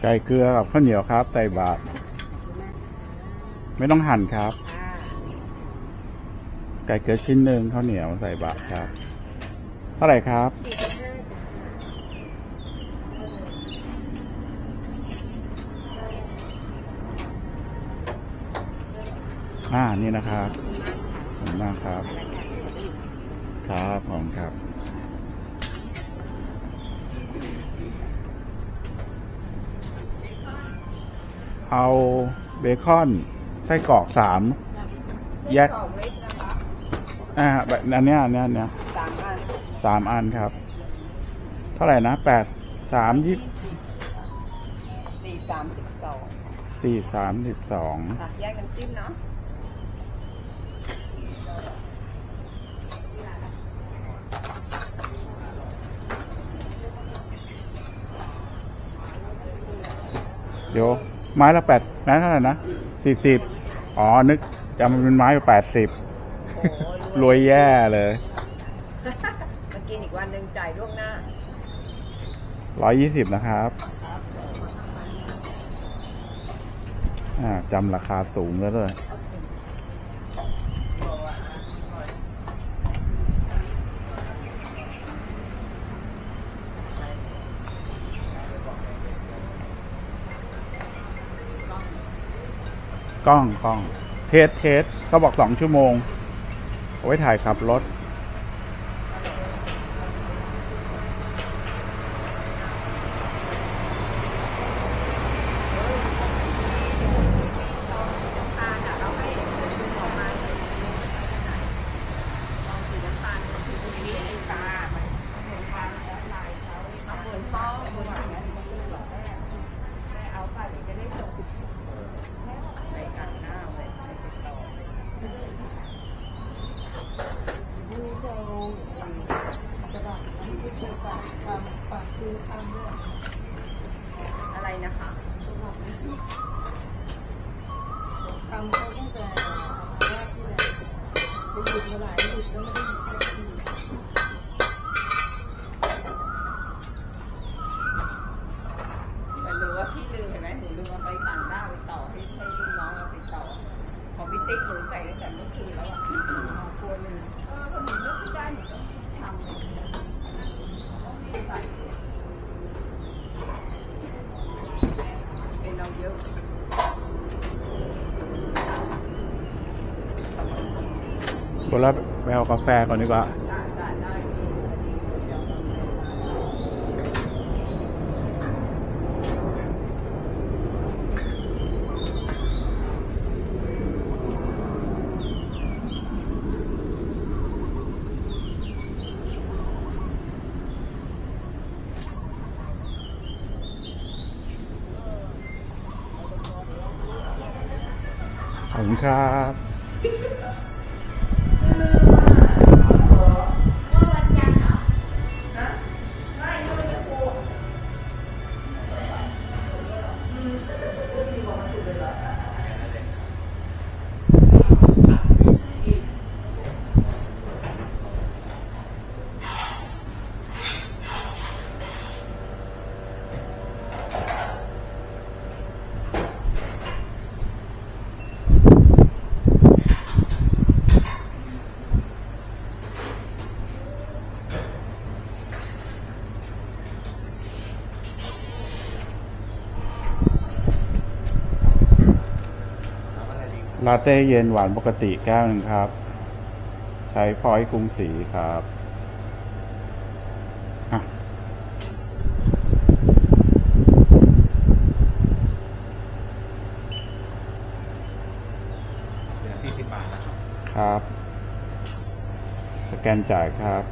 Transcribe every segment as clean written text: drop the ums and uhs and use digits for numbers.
่เกลือกับข้าวเหนียวครับใส่บาตรไม่ต้องหั่นครับไก่เกลือชิ้นหนึ่งข้าวเหนียวใส่บาตรครับเท่าไหร่ครับนี่นะครับขอบคุณมากครับครับผมครับเอาเบคอนไส้กรอก3แยกแบบอันเนี้ย3 อันครับเท่าไหร่นะ8 3 4 3 12แยกกันจิ้มเนาะเดี๋ยวไม้ละ8นะเท่าไหร่นะ40นึกจำมันเป็นไม้80รวยแย่เลยมากินอีกวันหนึ่งจ่ายล่วงหน้า120นะครับจำราคาสูงแล้วเลยกล้องเทสเขาบอก2 ชั่วโมงเอาไว้ถ่ายขับรถอะไรนะคะทำเขาตั้งแต่แรกที่ไปหยุดมาหลายหยุดแล้วไม่ได้หยุดแค่ที่แต่รู้ว่าพี่ลืมเห็นไหมหนูลืมเอาไปต่างด้าวไปต่อให้ลูกน้องเอาไปต่อของพี่ติ๊กหนูใส่ตั้งแต่เมื่อคืนแล้วอ่ะตัวหนึ่งถ้าหนูเลือกไม่ได้หนูต้องทำต้องรีบใส่เป็นเราเยอะคนละไปเอากาแฟก่อนดีกว่า อบคุณครับ ลาเต้เย็นหวานปกติแก้วหนึ่งครับ ใช้พอยต์กรุงศรีครับอ่ะ เหลือ40 บาทนะครับ ครับ สแกนจ่ายครับ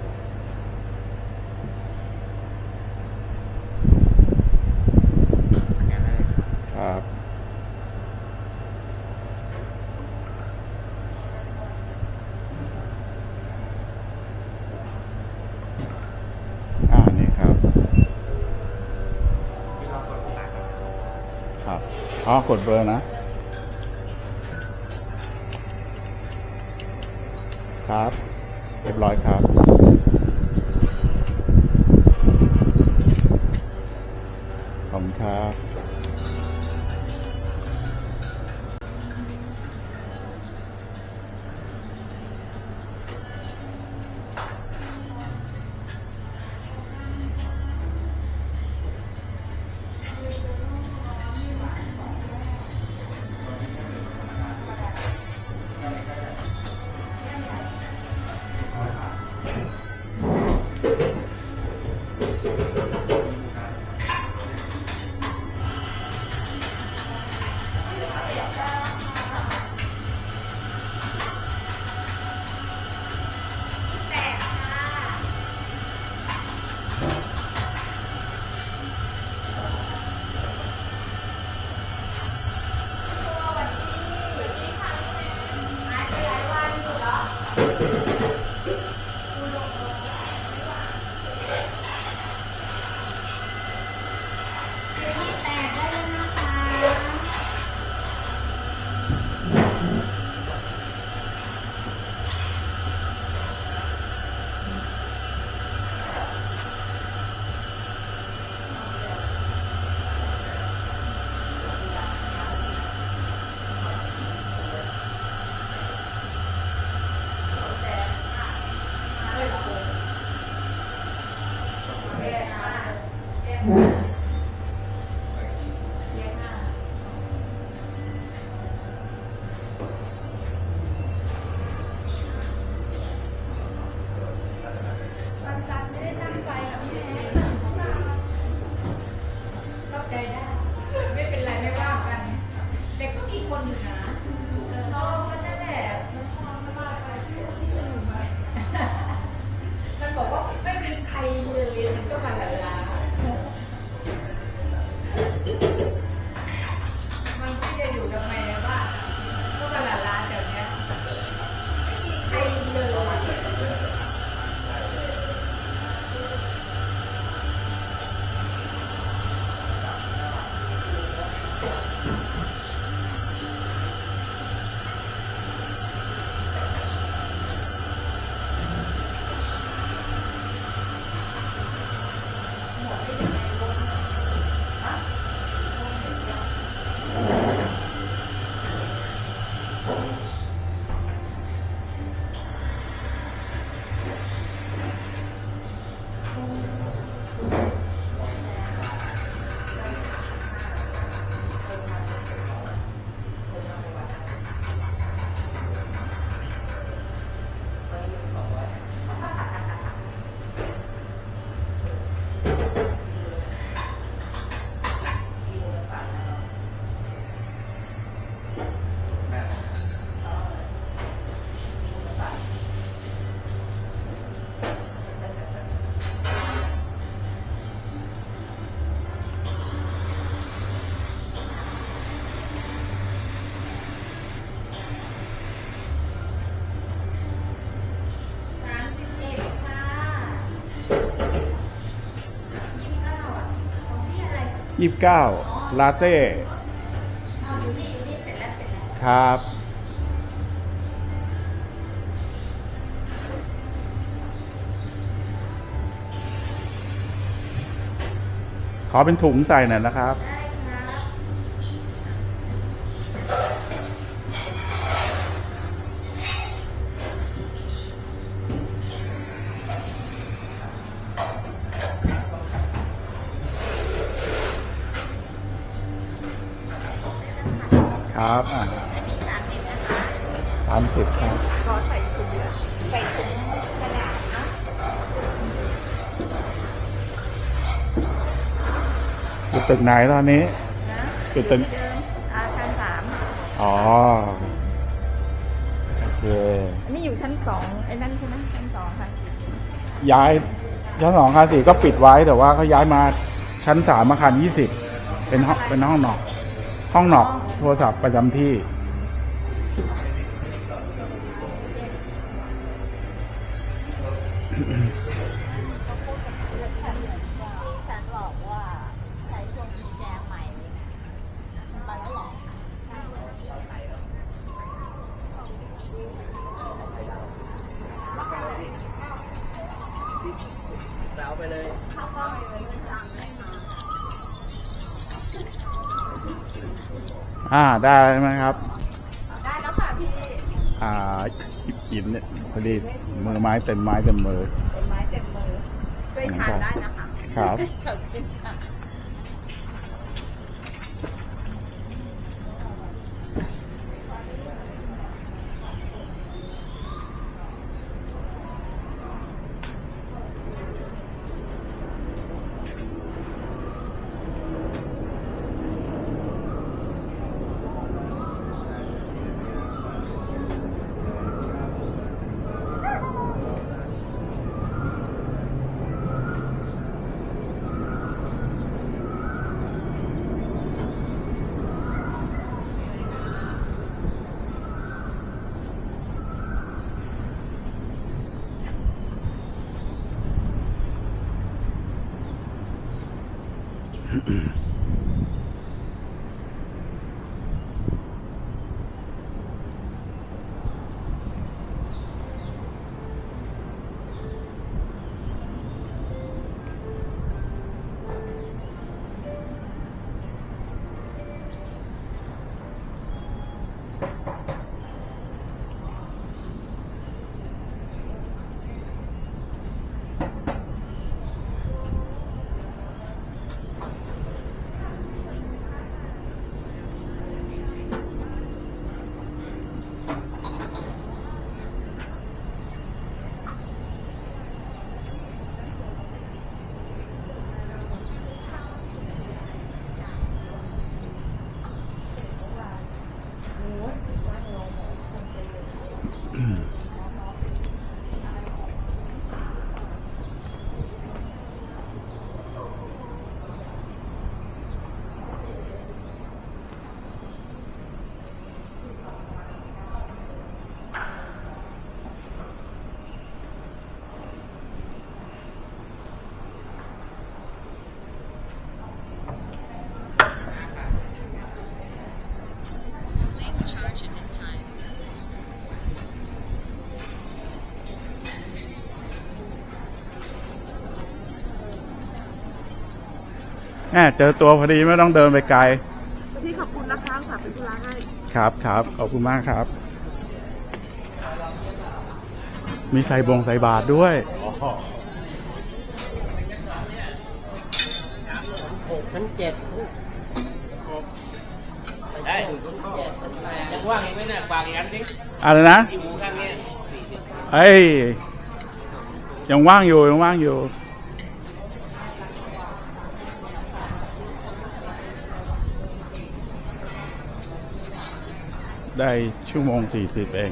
งานได้เลยครับครับ นี่ครับ ที่เรากดสั่งครับ ครับอ๋อกดเบอร์นะ ครับ เรียบร้อยครับ ขอบคุณครับ ไม่เป็นไรไม่ว่ากัน เด็กก็มีคนอยู่นะก็นั่นแหละมันว่าไปที่สนุกไหมมันบอกว่าไม่มีใครเลยมันก็มาละลามันที่จะอยู่ทำไมในบ้านก็มาละลาแบบเนี้ยไม่มีใครเลย 29ลาเต้ อยู่นี่เสร็จแล้ว ครับ ขอเป็นถุงใส่หน่อยนะครับ ได้ครับ ครับอ่า อันนี้30นะคะ 30ครับ ขอใส่ถุงกระดาษนะ อยู่ตึกไหนตอนนี้ นะ จุดตึง เดิมชั้น3อ๋อ โอเค อันนี้อยู่ชั้น2ไอ้นั่นใช่ไหมชั้น2ค่ะ ย้ายชั้น2อาคาร4ก็ปิดไว้แต่ว่าเขาย้ายมาชั้น3อาคาร20เป็นห้องนอก ห้องนอกโทรศัพท์ประจำที่ ฉันบอกว่าใช้ช่วงกุญแจใหม่เลยนะไปแล้วหรอ เอาไปเลย ได้ไหมครับ ได้แล้วค่ะพี่ หยิบเนี่ยพอดีมือไม้เต็มไม้เต็มมือ เป็นไม้เต็มมือช่วยทานได้นะคะ ครับ ขอบคุณค่ะ เจอตัวพอดีไม่ต้องเดินไปไกล พี่ขอบคุณนะคะฝากเป็นธุระให้ ครับครับขอบคุณมากครับ มีใส่บาทด้วย 6,700ได้ยังว่างอีกไหมเนี่ยฝากอีกอันดิ อะไรนะ ที่หมูข้างเนี้ย เอ้ย ยังว่างอยู่ยังว่างอยู่ ได้ชั่วโมง40เอง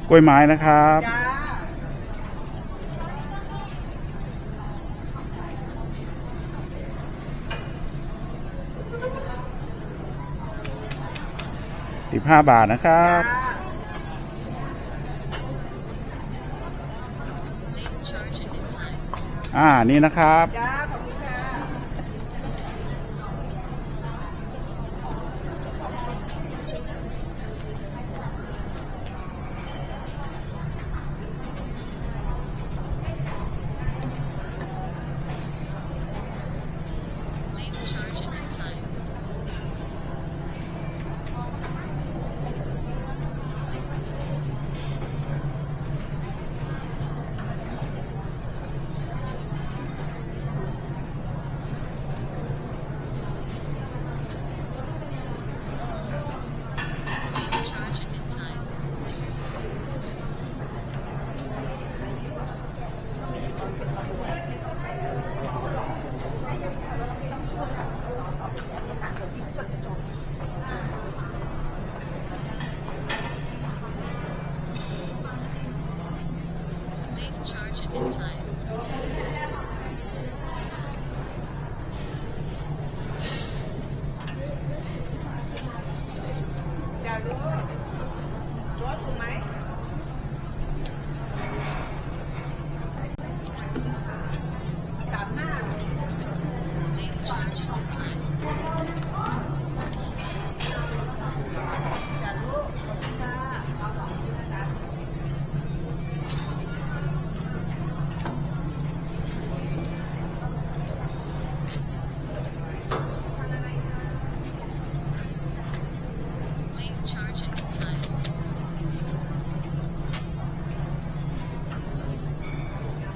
กล้วยไม้นะครับ จ้า 15 บาทนะครับ นี่นะครับ จ้าขอบคุณค่ะ Please charge at this time.